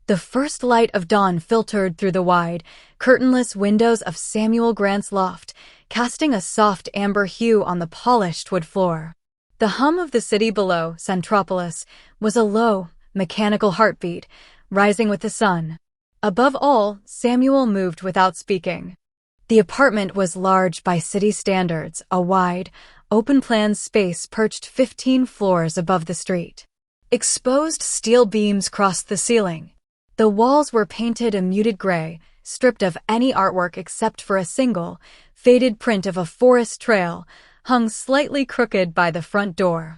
The first light of dawn filtered through the wide, curtainless windows of Samuel Grant's loft, casting a soft amber hue on the polished wood floor. The hum of the city below, Centropolis, was a low, mechanical heartbeat, rising with the sun. Above all, Samuel moved without speaking. The apartment was large by city standards, a wide, open-plan space perched 15 floors above the street. Exposed steel beams crossed the ceiling. The walls were painted a muted gray, stripped of any artwork except for a single, faded print of a forest trail, hung slightly crooked by the front door.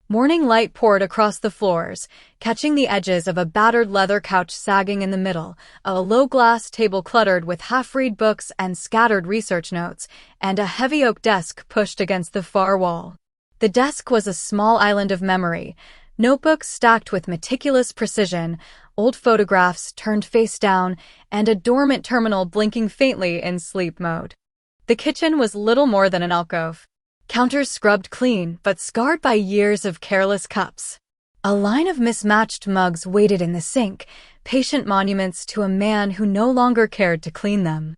Morning light poured across the floors, catching the edges of a battered leather couch sagging in the middle, a low-glass table cluttered with half-read books and scattered research notes, and a heavy oak desk pushed against the far wall. The desk was a small island of memory, notebooks stacked with meticulous precision, old photographs turned face down, and a dormant terminal blinking faintly in sleep mode. The kitchen was little more than an alcove. Counters scrubbed clean, but scarred by years of careless cups. A line of mismatched mugs waited in the sink, patient monuments to a man who no longer cared to clean them.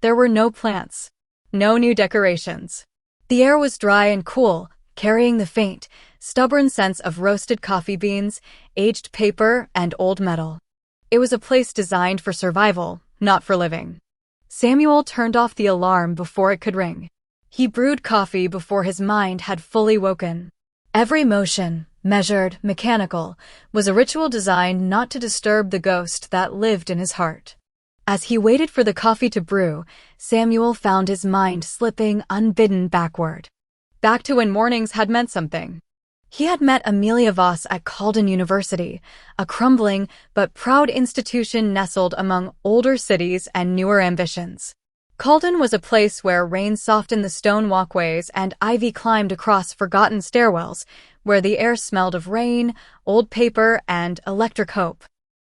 There were no plants. No new decorations. The air was dry and cool, carrying the faint, stubborn sense of roasted coffee beans, aged paper, and old metal. It was a place designed for survival, not for living. Samuel turned off the alarm before it could ring. He brewed coffee before his mind had fully woken. Every motion, measured, mechanical, was a ritual designed not to disturb the ghost that lived in his heart. As he waited for the coffee to brew, Samuel found his mind slipping unbidden backward. Back to when mornings had meant something. He had met Amelia Voss at Calden University, a crumbling but proud institution nestled among older cities and newer ambitions. Calden was a place where rain softened the stone walkways and ivy climbed across forgotten stairwells, where the air smelled of rain, old paper, and electric hope.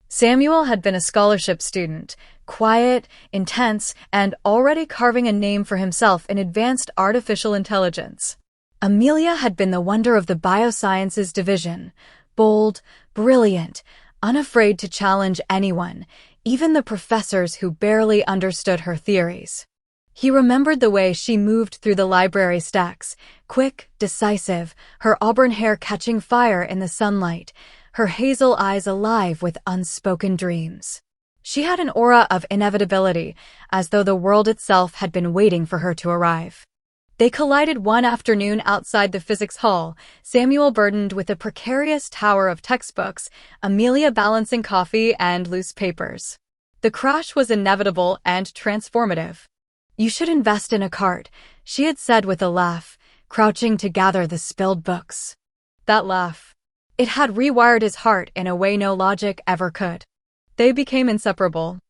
Samuel had been a scholarship student, quiet, intense, and already carving a name for himself in advanced artificial intelligence. Amelia had been the wonder of the biosciences division, bold, brilliant, unafraid to challenge anyone, even the professors who barely understood her theories. He remembered the way she moved through the library stacks, quick, decisive, her auburn hair catching fire in the sunlight, her hazel eyes alive with unspoken dreams. She had an aura of inevitability, as though the world itself had been waiting for her to arrive. They collided one afternoon outside the physics hall, Samuel burdened with a precarious tower of textbooks, Amelia balancing coffee and loose papers. The crash was inevitable and transformative. "You should invest in a cart," she had said with a laugh, crouching to gather the spilled books. That laugh. It had rewired his heart in a way no logic ever could. They became inseparable.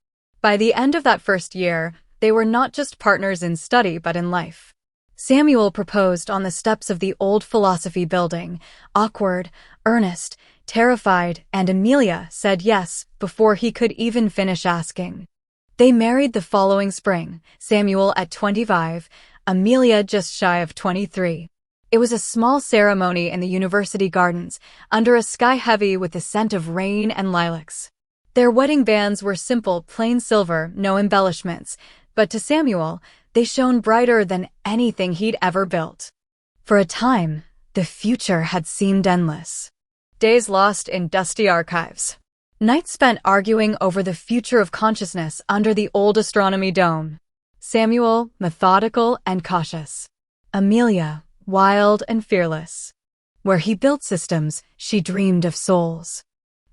By the end of that first year, they were not just partners in study but in life. Samuel proposed on the steps of the old philosophy building, awkward, earnest, terrified, and Amelia said yes before he could even finish asking. They married the following spring, Samuel at 25, Amelia just shy of 23. It was a small ceremony in the university gardens, under a sky heavy with the scent of rain and lilacs. Their wedding bands were simple, plain silver, no embellishments, but to Samuel, they shone brighter than anything he'd ever built. For a time, the future had seemed endless. Days lost in dusty archives. Nights spent arguing over the future of consciousness under the old astronomy dome. Samuel, methodical and cautious. Amelia, wild and fearless. Where he built systems, she dreamed of souls.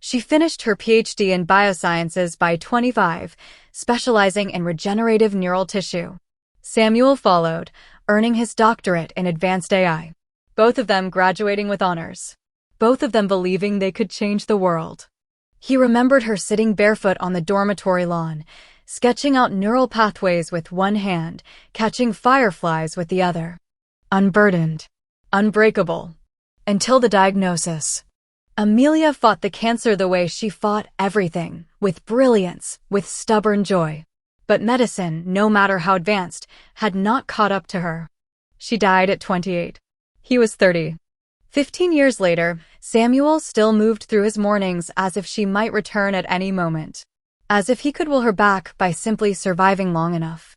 She finished her PhD in biosciences by 25, specializing in regenerative neural tissue. Samuel followed, earning his doctorate in advanced AI. Both of them graduating with honors. Both of them believing they could change the world. He remembered her sitting barefoot on the dormitory lawn, sketching out neural pathways with one hand, catching fireflies with the other. Unburdened. Unbreakable. Until the diagnosis. Amelia fought the cancer the way she fought everything, with brilliance, with stubborn joy. But medicine, no matter how advanced, had not caught up to her. She died at 28. He was 30. 15 years later, Samuel still moved through his mornings as if she might return at any moment. As if he could will her back by simply surviving long enough.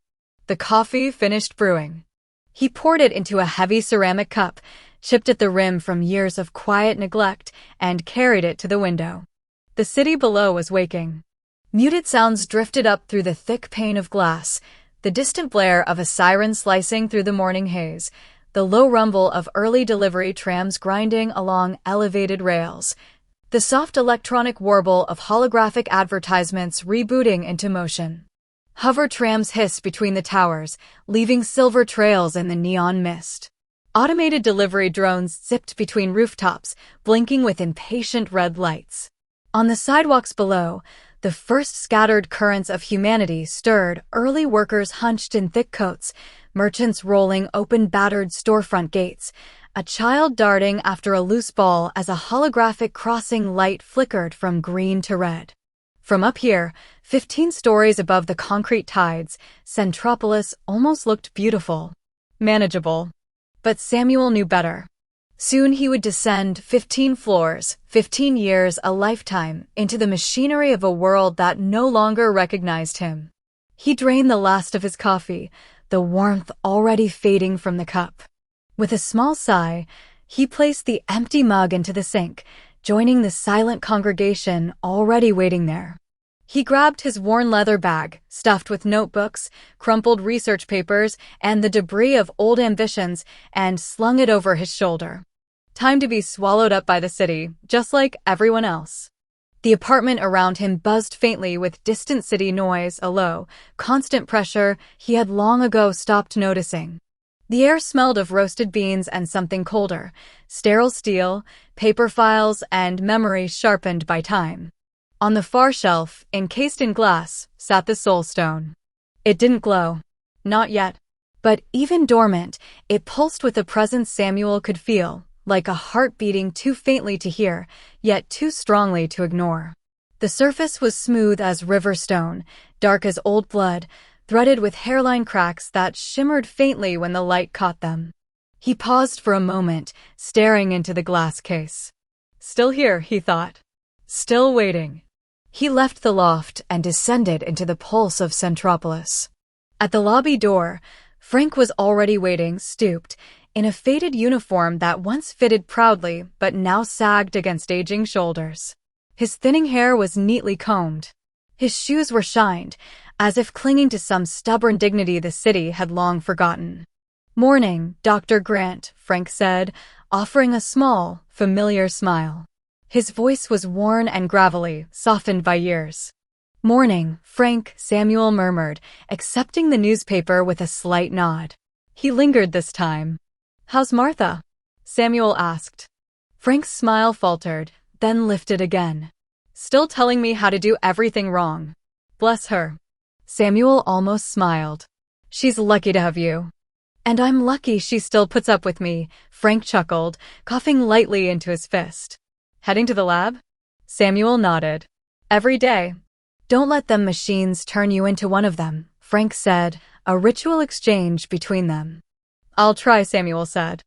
The coffee finished brewing. He poured it into a heavy ceramic cup, chipped at the rim from years of quiet neglect, and carried it to the window. The city below was waking. Muted sounds drifted up through the thick pane of glass, the distant blare of a siren slicing through the morning haze, the low rumble of early delivery trams grinding along elevated rails, the soft electronic warble of holographic advertisements rebooting into motion. Hover trams hissed between the towers, leaving silver trails in the neon mist. Automated delivery drones zipped between rooftops, blinking with impatient red lights. On the sidewalks below, the first scattered currents of humanity stirred, early workers hunched in thick coats, merchants rolling open battered storefront gates, a child darting after a loose ball as a holographic crossing light flickered from green to red. From up here, 15 stories above the concrete tides, Centropolis almost looked beautiful. Manageable. But Samuel knew better. Soon he would descend 15 floors, 15 years, a lifetime, into the machinery of a world that no longer recognized him. He drained the last of his coffee, the warmth already fading from the cup. With a small sigh, he placed the empty mug into the sink, joining the silent congregation already waiting there. He grabbed his worn leather bag, stuffed with notebooks, crumpled research papers, and the debris of old ambitions, and slung it over his shoulder. Time to be swallowed up by the city, just like everyone else. The apartment around him buzzed faintly with distant city noise, a low, constant pressure he had long ago stopped noticing. The air smelled of roasted beans and something colder, sterile steel, paper files, and memory sharpened by time. On the far shelf, encased in glass, sat the soul stone. It didn't glow. Not yet. But even dormant, it pulsed with a presence Samuel could feel, like a heart beating too faintly to hear, yet too strongly to ignore. The surface was smooth as river stone, dark as old blood, threaded with hairline cracks that shimmered faintly when the light caught them. He paused for a moment, staring into the glass case. Still here, he thought. Still waiting. He left the loft and descended into the pulse of Centropolis. At the lobby door, Frank was already waiting, stooped, in a faded uniform that once fitted proudly but now sagged against aging shoulders. His thinning hair was neatly combed. His shoes were shined, as if clinging to some stubborn dignity the city had long forgotten. "Morning, Dr. Grant," Frank said, offering a small, familiar smile. His voice was worn and gravelly, softened by years. "Morning, Frank," Samuel murmured, accepting the newspaper with a slight nod. He lingered this time. "How's Martha?" Samuel asked. Frank's smile faltered, then lifted again. "Still telling me how to do everything wrong. Bless her." Samuel almost smiled. "She's lucky to have you." "And I'm lucky she still puts up with me," Frank chuckled, coughing lightly into his fist. "Heading to the lab?" Samuel nodded. "Every day." "Don't let them machines turn you into one of them," Frank said, a ritual exchange between them. "I'll try," Samuel said.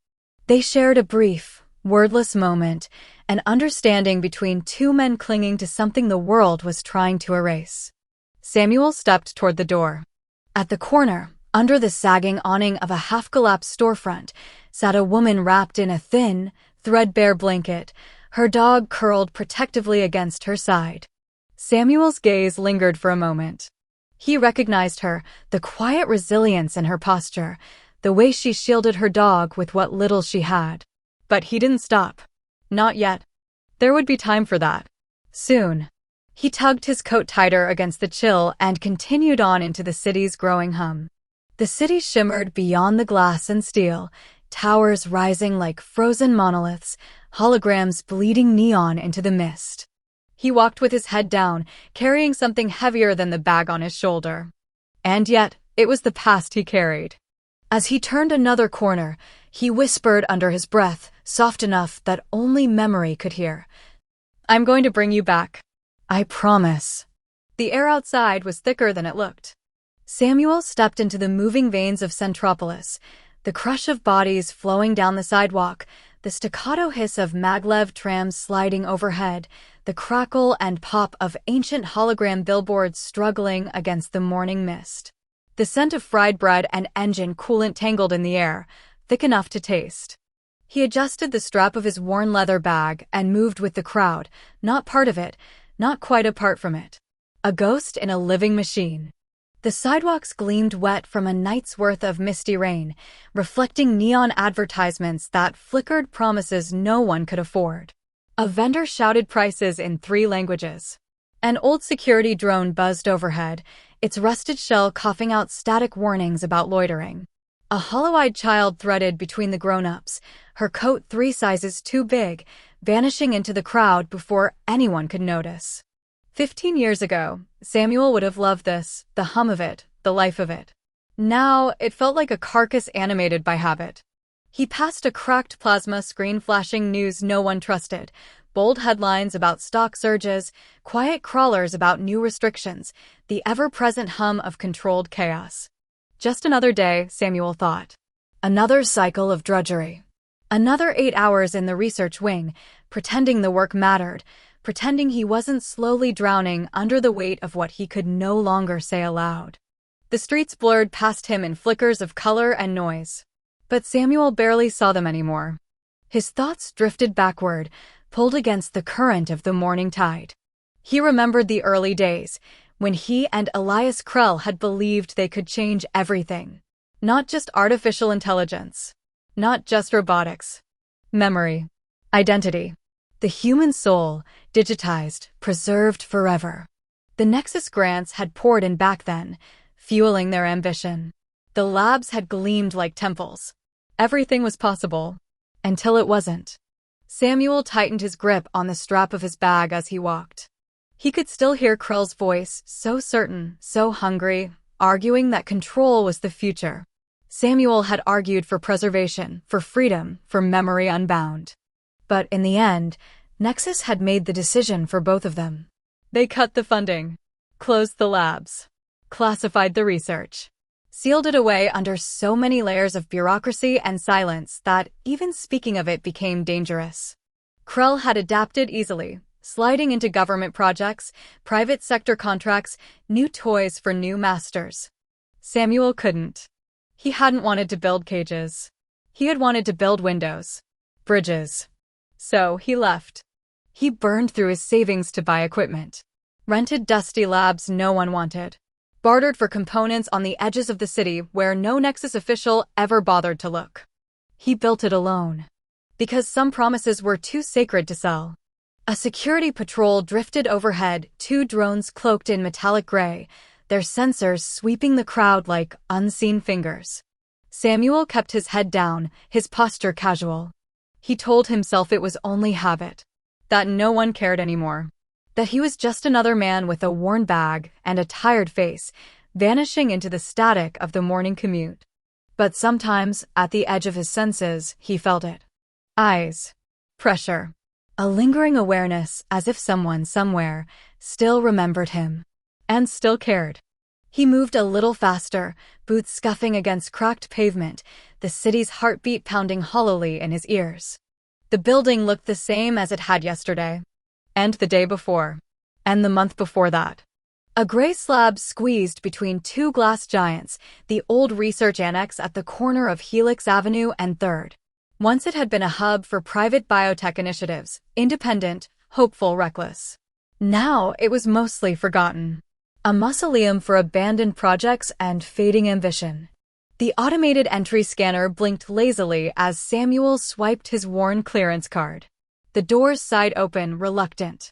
They shared a brief, wordless moment, an understanding between two men clinging to something the world was trying to erase. Samuel stepped toward the door. At the corner, under the sagging awning of a half-collapsed storefront, sat a woman wrapped in a thin, threadbare blanket, her dog curled protectively against her side. Samuel's gaze lingered for a moment. He recognized her, the quiet resilience in her posture, the way she shielded her dog with what little she had. But he didn't stop. Not yet. There would be time for that. Soon. He tugged his coat tighter against the chill and continued on into the city's growing hum. The city shimmered beyond the glass and steel, towers rising like frozen monoliths, holograms bleeding neon into the mist. He walked with his head down, carrying something heavier than the bag on his shoulder. And yet, it was the past he carried. As he turned another corner, he whispered under his breath, soft enough that only memory could hear. "I'm going to bring you back. I promise." The air outside was thicker than it looked. Samuel stepped into the moving veins of Centropolis, the crush of bodies flowing down the sidewalk, The staccato hiss of maglev trams sliding overhead, the crackle and pop of ancient hologram billboards struggling against the morning mist. The scent of fried bread and engine coolant tangled in the air, thick enough to taste. He adjusted the strap of his worn leather bag and moved with the crowd, not part of it, not quite apart from it. A ghost in a living machine. The sidewalks gleamed wet from a night's worth of misty rain, reflecting neon advertisements that flickered promises no one could afford. A vendor shouted prices in 3 languages. An old security drone buzzed overhead, its rusted shell coughing out static warnings about loitering. A hollow-eyed child threaded between the grown-ups, her coat 3 sizes too big, vanishing into the crowd before anyone could notice. 15 years ago, Samuel would have loved this, the hum of it, the life of it. Now, it felt like a carcass animated by habit. He passed a cracked plasma screen flashing news no one trusted, bold headlines about stock surges, quiet crawlers about new restrictions, the ever-present hum of controlled chaos. Just another day, Samuel thought. Another cycle of drudgery. Another 8 hours in the research wing, pretending the work mattered, pretending he wasn't slowly drowning under the weight of what he could no longer say aloud. The streets blurred past him in flickers of color and noise. But Samuel barely saw them anymore. His thoughts drifted backward, pulled against the current of the morning tide. He remembered the early days, when he and Elias Krell had believed they could change everything. Not just artificial intelligence. Not just robotics. Memory. Identity. The human soul, digitized, preserved forever. The Nexus grants had poured in back then, fueling their ambition. The labs had gleamed like temples. Everything was possible. Until it wasn't. Samuel tightened his grip on the strap of his bag as he walked. He could still hear Krell's voice, so certain, so hungry, arguing that control was the future. Samuel had argued for preservation, for freedom, for memory unbound. But in the end, Nexus had made the decision for both of them. They cut the funding, closed the labs, classified the research, sealed it away under so many layers of bureaucracy and silence that even speaking of it became dangerous. Krell had adapted easily, sliding into government projects, private sector contracts, new toys for new masters. Samuel couldn't. He hadn't wanted to build cages. He had wanted to build windows, bridges. So he left. He burned through his savings to buy equipment, rented dusty labs no one wanted, bartered for components on the edges of the city where no Nexus official ever bothered to look. He built it alone. Because some promises were too sacred to sell. A security patrol drifted overhead, 2 drones cloaked in metallic gray, their sensors sweeping the crowd like unseen fingers. Samuel kept his head down, his posture casual. He told himself it was only habit. That no one cared anymore. That he was just another man with a worn bag and a tired face, vanishing into the static of the morning commute. But sometimes, at the edge of his senses, he felt it. Eyes. Pressure. A lingering awareness, as if someone somewhere still remembered him. And still cared. He moved a little faster, boots scuffing against cracked pavement, the city's heartbeat pounding hollowly in his ears. The building looked the same as it had yesterday. And the day before. And the month before that. A gray slab squeezed between 2 glass giants, the old research annex at the corner of Helix Avenue and 3rd. Once it had been a hub for private biotech initiatives, independent, hopeful, reckless. Now it was mostly forgotten. A mausoleum for abandoned projects and fading ambition. The automated entry scanner blinked lazily as Samuel swiped his worn clearance card. The doors sighed open, reluctant.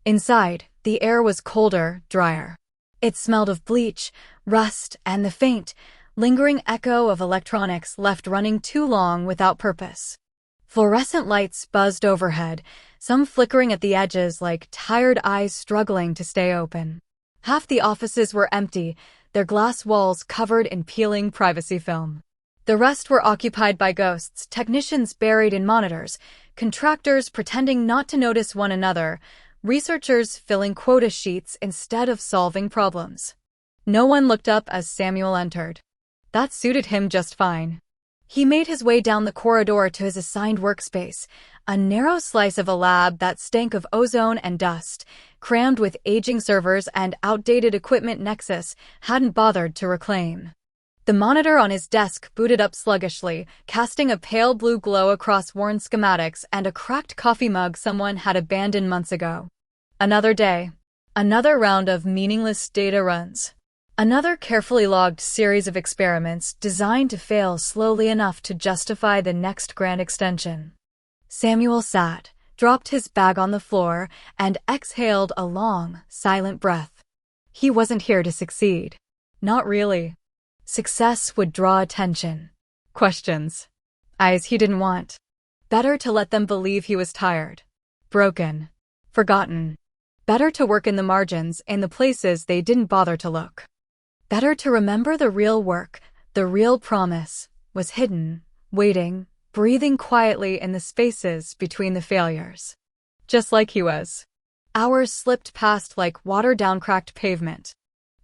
Inside, the air was colder, drier. It smelled of bleach, rust, and the faint, lingering echo of electronics left running too long without purpose. Fluorescent lights buzzed overhead, some flickering at the edges like tired eyes struggling to stay open. Half the offices were empty, their glass walls covered in peeling privacy film. The rest were occupied by ghosts, technicians buried in monitors, contractors pretending not to notice one another, researchers filling quota sheets instead of solving problems. No one looked up as Samuel entered. That suited him just fine. He made his way down the corridor to his assigned workspace, a narrow slice of a lab that stank of ozone and dust, crammed with aging servers and outdated equipment Nexus hadn't bothered to reclaim. The monitor on his desk booted up sluggishly, casting a pale blue glow across worn schematics and a cracked coffee mug someone had abandoned months ago. Another day. Another round of meaningless data runs. Another carefully logged series of experiments designed to fail slowly enough to justify the next grand extension. Samuel sat, dropped his bag on the floor, and exhaled a long, silent breath. He wasn't here to succeed. Not really. Success would draw attention. Questions. Eyes he didn't want. Better to let them believe he was tired. Broken. Forgotten. Better to work in the margins, in the places they didn't bother to look. Better to remember the real work, the real promise, was hidden, waiting, breathing quietly in the spaces between the failures. Just like he was. Hours slipped past like water down cracked pavement.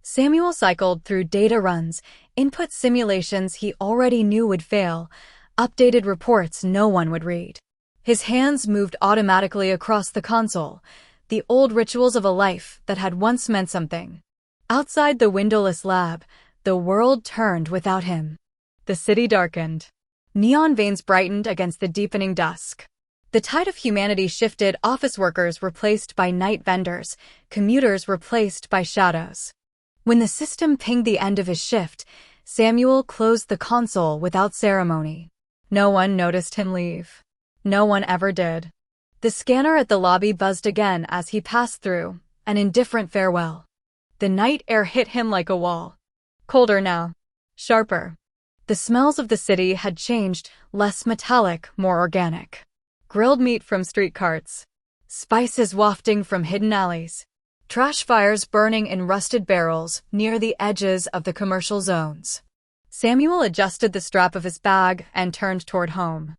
Samuel cycled through data runs, input simulations he already knew would fail, updated reports no one would read. His hands moved automatically across the console, the old rituals of a life that had once meant something. Outside the windowless lab, the world turned without him. The city darkened. Neon veins brightened against the deepening dusk. The tide of humanity shifted, office workers replaced by night vendors, commuters replaced by shadows. When the system pinged the end of his shift, Samuel closed the console without ceremony. No one noticed him leave. No one ever did. The scanner at the lobby buzzed again as he passed through, an indifferent farewell. The night air hit him like a wall. Colder now. Sharper. The smells of the city had changed, less metallic, more organic. Grilled meat from street carts. Spices wafting from hidden alleys. Trash fires burning in rusted barrels near the edges of the commercial zones. Samuel adjusted the strap of his bag and turned toward home.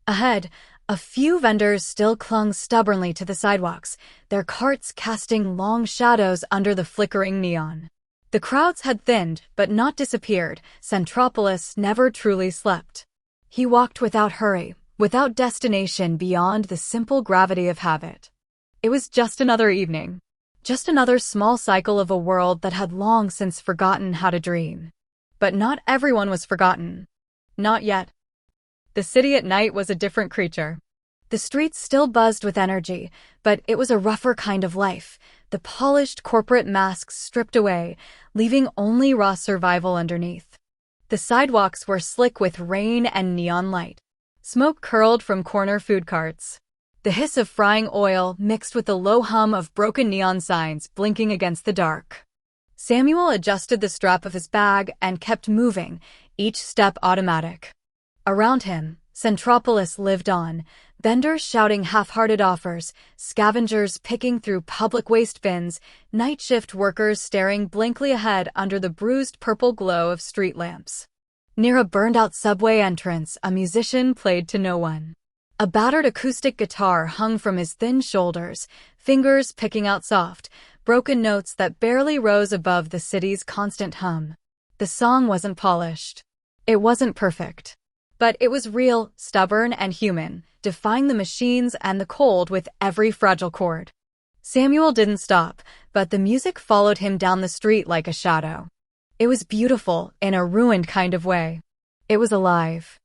Ahead, a few vendors still clung stubbornly to the sidewalks, their carts casting long shadows under the flickering neon. The crowds had thinned, but not disappeared. Centropolis never truly slept. He walked without hurry, without destination beyond the simple gravity of habit. It was just another evening. Just another small cycle of a world that had long since forgotten how to dream. But not everyone was forgotten. Not yet. The city at night was a different creature. The streets still buzzed with energy, but it was a rougher kind of life, the polished corporate masks stripped away, leaving only raw survival underneath. The sidewalks were slick with rain and neon light. Smoke curled from corner food carts. The hiss of frying oil mixed with the low hum of broken neon signs blinking against the dark. Samuel adjusted the strap of his bag and kept moving, each step automatic. Around him, Centropolis lived on, vendors shouting half-hearted offers, scavengers picking through public waste bins, night shift workers staring blankly ahead under the bruised purple glow of street lamps. Near a burned-out subway entrance, a musician played to no one. A battered acoustic guitar hung from his thin shoulders, fingers picking out soft, broken notes that barely rose above the city's constant hum. The song wasn't polished. It wasn't perfect. But it was real, stubborn, and human, defying the machines and the cold with every fragile chord. Samuel didn't stop, but the music followed him down the street like a shadow. It was beautiful, in a ruined kind of way. It was alive.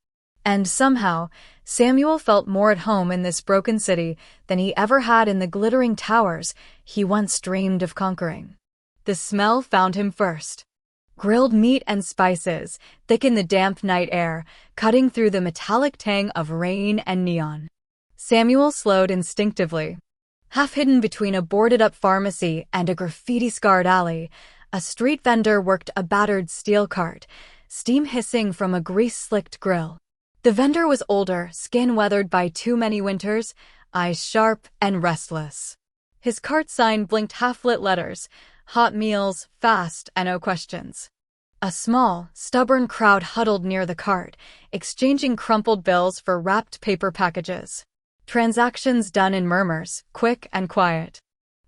And somehow, Samuel felt more at home in this broken city than he ever had in the glittering towers he once dreamed of conquering. The smell found him first. Grilled meat and spices, thick in the damp night air, cutting through the metallic tang of rain and neon. Samuel slowed instinctively. Half hidden between a boarded-up pharmacy and a graffiti-scarred alley, a street vendor worked a battered steel cart, steam hissing from a grease-slicked grill. The vendor was older, skin weathered by too many winters, eyes sharp and restless. His cart sign blinked half-lit letters, hot meals, fast, and no questions. A small, stubborn crowd huddled near the cart, exchanging crumpled bills for wrapped paper packages. Transactions done in murmurs, quick and quiet.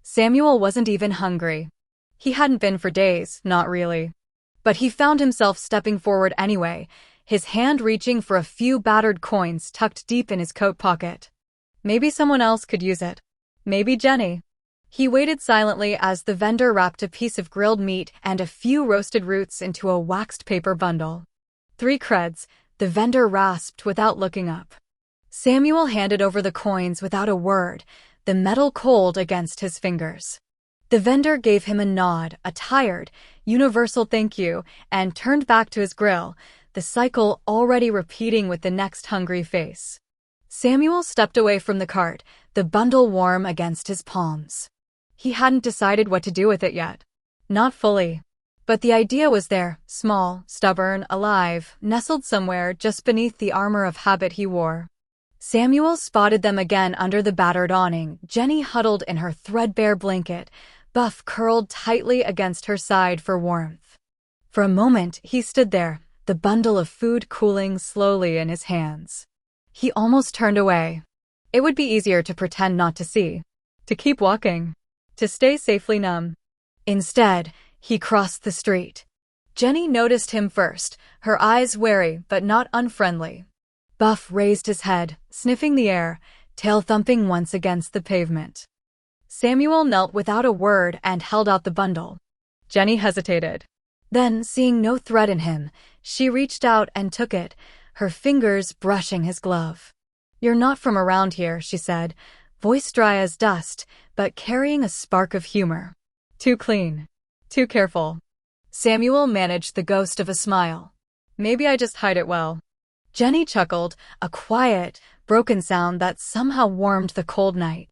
Samuel wasn't even hungry. He hadn't been for days, not really. But he found himself stepping forward anyway, his hand reaching for a few battered coins tucked deep in his coat pocket. Maybe someone else could use it. Maybe Jenny. He waited silently as the vendor wrapped a piece of grilled meat and a few roasted roots into a waxed paper bundle. 3 creds, the vendor rasped without looking up. Samuel handed over the coins without a word, the metal cold against his fingers. The vendor gave him a nod, a tired, universal thank you, and turned back to his grill, the cycle already repeating with the next hungry face. Samuel stepped away from the cart, the bundle warm against his palms. He hadn't decided what to do with it yet. Not fully. But the idea was there, small, stubborn, alive, nestled somewhere just beneath the armor of habit he wore. Samuel spotted them again under the battered awning, Jenny huddled in her threadbare blanket, Buff curled tightly against her side for warmth. For a moment, he stood there, the bundle of food cooling slowly in his hands. He almost turned away. It would be easier to pretend not to see, to keep walking, to stay safely numb. Instead, he crossed the street. Jenny noticed him first, her eyes wary but not unfriendly. Buff raised his head, sniffing the air, tail thumping once against the pavement. Samuel knelt without a word and held out the bundle. Jenny hesitated. Then, seeing no threat in him, she reached out and took it, her fingers brushing his glove. "You're not from around here," she said, voice dry as dust, but carrying a spark of humor. "Too clean. Too careful." Samuel managed the ghost of a smile. "Maybe I just hide it well." Jenny chuckled, a quiet, broken sound that somehow warmed the cold night.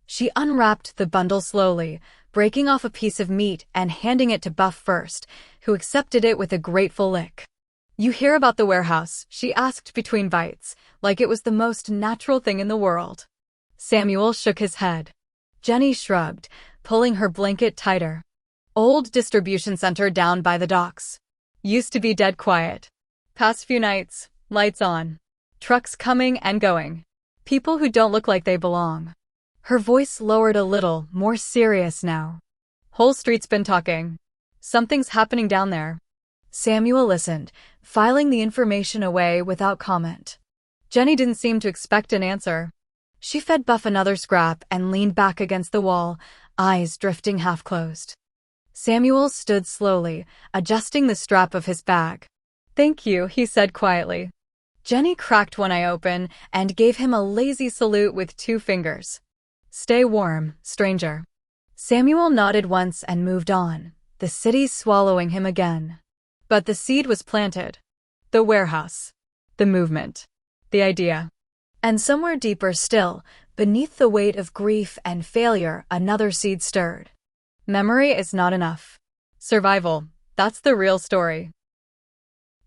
She unwrapped the bundle slowly, breaking off a piece of meat and handing it to Buff first, who accepted it with a grateful lick. "You hear about the warehouse?" she asked between bites, like it was the most natural thing in the world. Samuel shook his head. Jenny shrugged, pulling her blanket tighter. "Old distribution center down by the docks. Used to be dead quiet. Past few nights, lights on. Trucks coming and going. People who don't look like they belong." Her voice lowered a little, more serious now. "Whole street's been talking. Something's happening down there." Samuel listened, filing the information away without comment. Jenny didn't seem to expect an answer. She fed Buff another scrap and leaned back against the wall, eyes drifting half-closed. Samuel stood slowly, adjusting the strap of his bag. "Thank you," he said quietly. Jenny cracked one eye open and gave him a lazy salute with 2 fingers. "Stay warm, stranger." Samuel nodded once and moved on, the city swallowing him again. But the seed was planted. The warehouse. The movement. The idea. And somewhere deeper still, beneath the weight of grief and failure, another seed stirred. Memory is not enough. Survival, that's the real story.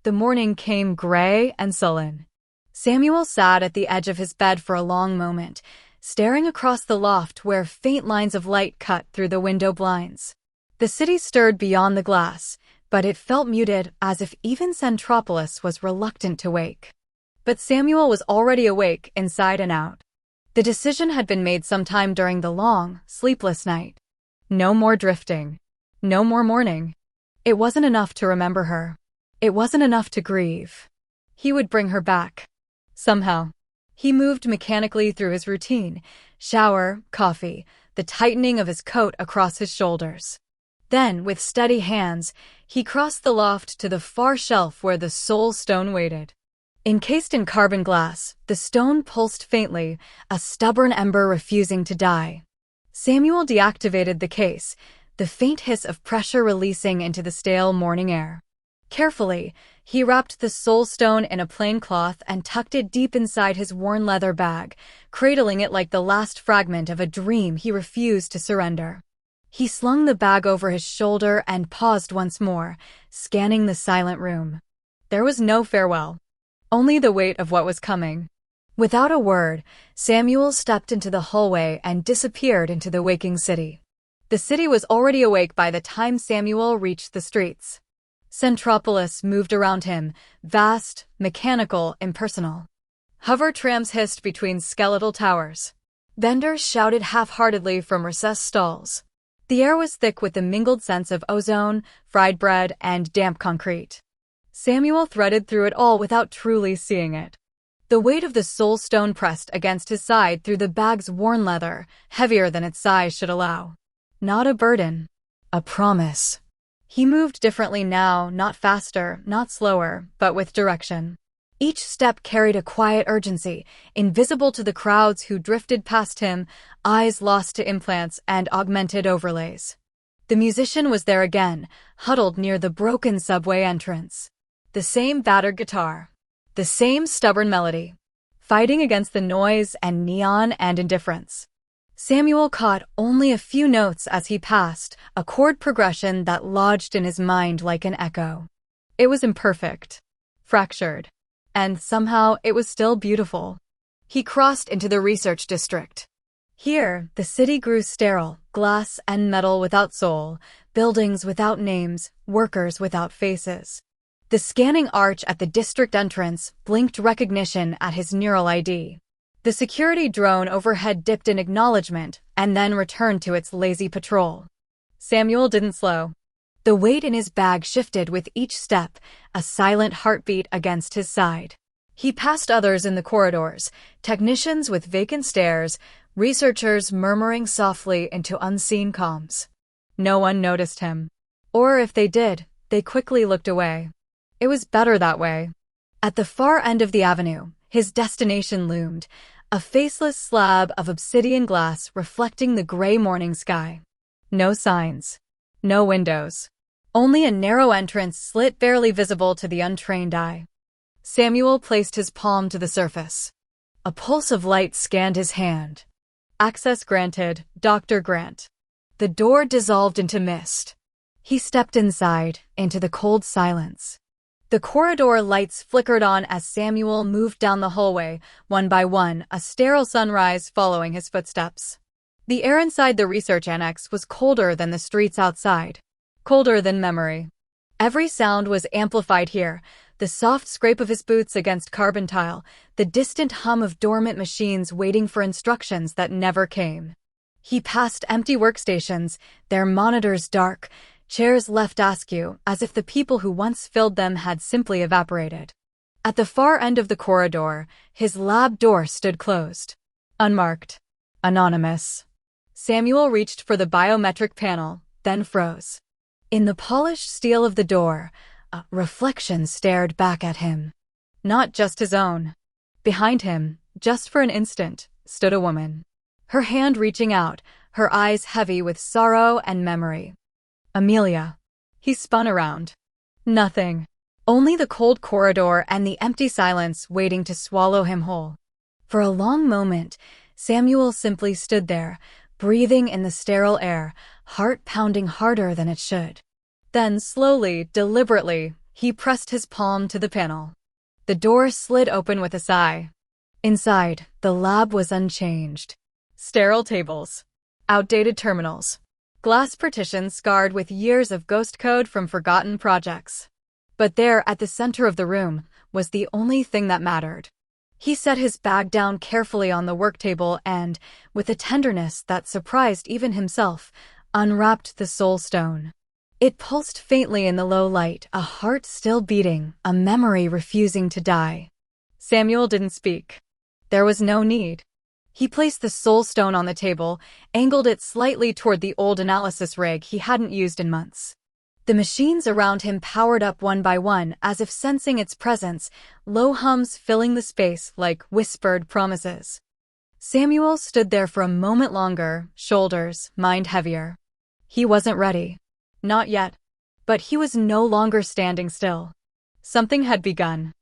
The morning came gray and sullen. Samuel sat at the edge of his bed for a long moment, staring across the loft where faint lines of light cut through the window blinds. The city stirred beyond the glass, but it felt muted, as if even Centropolis was reluctant to wake. But Samuel was already awake inside and out. The decision had been made sometime during the long, sleepless night. No more drifting. No more mourning. It wasn't enough to remember her. It wasn't enough to grieve. He would bring her back. Somehow. He moved mechanically through his routine, shower, coffee, the tightening of his coat across his shoulders. Then, with steady hands, he crossed the loft to the far shelf where the soul stone waited. Encased in carbon glass, the stone pulsed faintly, a stubborn ember refusing to die. Samuel deactivated the case, the faint hiss of pressure releasing into the stale morning air. Carefully, he wrapped the soul stone in a plain cloth and tucked it deep inside his worn leather bag, cradling it like the last fragment of a dream he refused to surrender. He slung the bag over his shoulder and paused once more, scanning the silent room. There was no farewell. Only the weight of what was coming. Without a word, Samuel stepped into the hallway and disappeared into the waking city. The city was already awake by the time Samuel reached the streets. Centropolis moved around him, vast, mechanical, impersonal. Hover trams hissed between skeletal towers. Vendors shouted half-heartedly from recessed stalls. The air was thick with the mingled scents of ozone, fried bread, and damp concrete. Samuel threaded through it all without truly seeing it. The weight of the soul stone pressed against his side through the bag's worn leather, heavier than its size should allow. Not a burden. A promise. He moved differently now, not faster, not slower, but with direction. Each step carried a quiet urgency, invisible to the crowds who drifted past him, eyes lost to implants and augmented overlays. The musician was there again, huddled near the broken subway entrance. The same battered guitar. The same stubborn melody. Fighting against the noise and neon and indifference. Samuel caught only a few notes as he passed, a chord progression that lodged in his mind like an echo. It was imperfect. Fractured. And somehow it was still beautiful. He crossed into the research district. Here, the city grew sterile, glass and metal without soul, buildings without names, workers without faces. The scanning arch at the district entrance blinked recognition at his neural ID. The security drone overhead dipped in acknowledgement and then returned to its lazy patrol. Samuel didn't slow. The weight in his bag shifted with each step, a silent heartbeat against his side. He passed others in the corridors, technicians with vacant stares, researchers murmuring softly into unseen comms. No one noticed him. Or if they did, they quickly looked away. It was better that way. At the far end of the avenue, his destination loomed, a faceless slab of obsidian glass reflecting the gray morning sky. No signs. No windows. Only a narrow entrance slit barely visible to the untrained eye. Samuel placed his palm to the surface. A pulse of light scanned his hand. Access granted, Dr. Grant. The door dissolved into mist. He stepped inside, into the cold silence. The corridor lights flickered on as Samuel moved down the hallway, one by one, a sterile sunrise following his footsteps. The air inside the research annex was colder than the streets outside. Colder than memory. Every sound was amplified here, the soft scrape of his boots against carbon tile, the distant hum of dormant machines waiting for instructions that never came. He passed empty workstations, their monitors dark, chairs left askew, as if the people who once filled them had simply evaporated. At the far end of the corridor, his lab door stood closed. Unmarked. Anonymous. Samuel reached for the biometric panel, then froze. In the polished steel of the door, a reflection stared back at him. Not just his own. Behind him, just for an instant, stood a woman. Her hand reaching out, her eyes heavy with sorrow and memory. Amelia. He spun around. Nothing. Only the cold corridor and the empty silence waiting to swallow him whole. For a long moment, Samuel simply stood there, breathing in the sterile air, heart pounding harder than it should. Then slowly, deliberately, he pressed his palm to the panel. The door slid open with a sigh. Inside, the lab was unchanged. Sterile tables. Outdated terminals. Glass partitions scarred with years of ghost code from forgotten projects. But there, at the center of the room, was the only thing that mattered. He set his bag down carefully on the work table and, with a tenderness that surprised even himself, unwrapped the soul stone. It pulsed faintly in the low light, a heart still beating, a memory refusing to die. Samuel didn't speak. There was no need. He placed the soul stone on the table, angled it slightly toward the old analysis rig he hadn't used in months. The machines around him powered up one by one, as if sensing its presence, low hums filling the space like whispered promises. Samuel stood there for a moment longer, shoulders, mind heavier. He wasn't ready. Not yet. But he was no longer standing still. Something had begun.